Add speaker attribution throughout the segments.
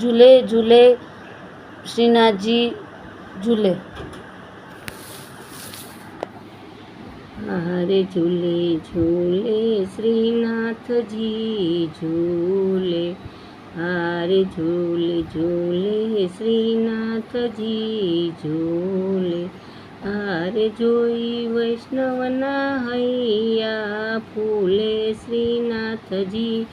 Speaker 1: झूले झूले श्रीनाथ जी झूले। हारे झूले झूले श्रीनाथ जी झूले। हारे झूले झूले श्रीनाथ जी झूले। हारे जोई वैष्णवना हैया फूले श्रीनाथ जी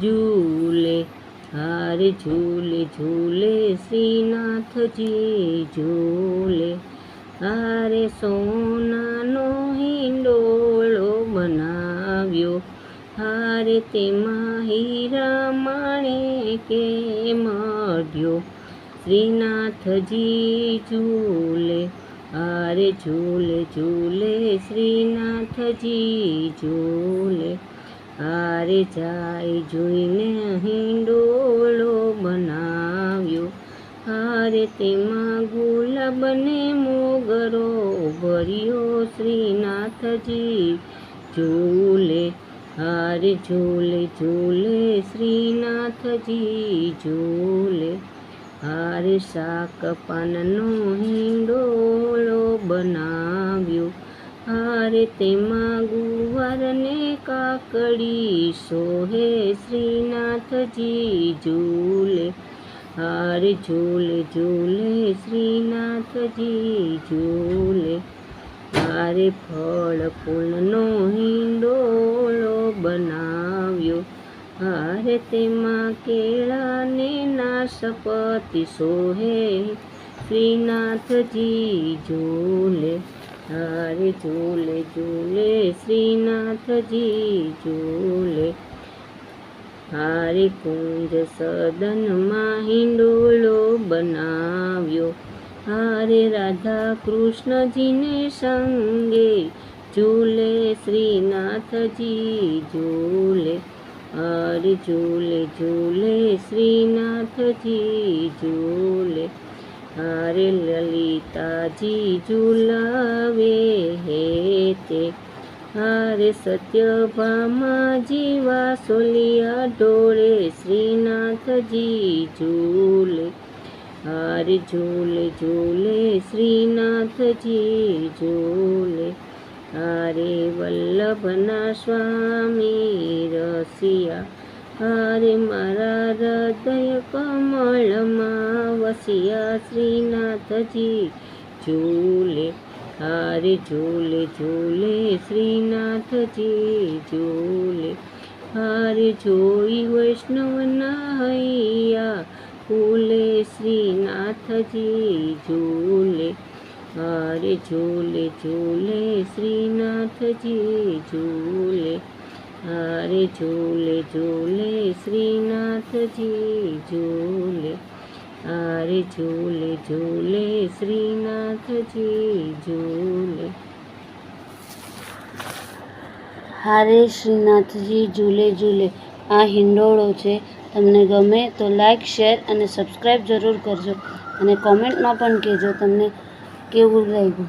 Speaker 1: झूले। हारे झूले झूले श्रीनाथ जी झूले। हारे सोनानो हिंडोळो बनाव्यो। हारे तेमां हीरा माणेके मढ्यो श्रीनाथ जी झूले। हारे झूले झूले श्रीनाथ जी झूले। हारे जाय जोईने हिंडोळो बनाव्यो। हारे तेमां गुलाबने मोगरो भर्यो श्रीनाथ जी झूले। हारे झूले झूले श्रीनाथ जी झूले। हारे शाक पाननो हिंडोळो बनाव्यो। हारे तेमां गुवारने काकड़ी सोहे श्रीनाथ जी झूले। हारे झूले झूले श्रीनाथ जी झूले। हारे फळ फूलनो हिंडोळो बनाव्यो। हारे तेमां केळाने नाशपति सोहे श्रीनाथ जी झूले। हारे झूले झूले श्रीनाथ जी झूले। हारे कुंज सदनमा हिंडोळो बनाव्यो। हारे राधा कृष्ण जी ने संगे झूले श्रीनाथ जी झूले। हारे झूले झूले श्रीनाथ जी झूले। हारे ललिता जी झूलावे हेते। हारे सत्यभामा जी वासोलिया डोळे श्रीनाथ जी झूले। हारे झूले झूले श्रीनाथ जी झूले। हारे वल्लभना स्वामी रसिया। हारे मारा हृदय कमळमा वसिया श्रीनाथ जी झूले। हारे झूले झूले श्रीनाथ जी झूले। हारे जोई वैष्णवना हैया फूले श्रीनाथ जी झूले। हारे झूले झूले श्रीनाथ जी झूले। हारे झूले झूले श्रीनाथ जी झूले। हारे झूले झूले श्रीनाथ जी झूले। हारे श्रीनाथजी झूले झूले आ हिंडोळो छे। तमने गमे तो लाइक शेर अने सब्सक्राइब जरूर करजो अने कॉमेंट में पण कहेजो तमने केवुं लाग्युं।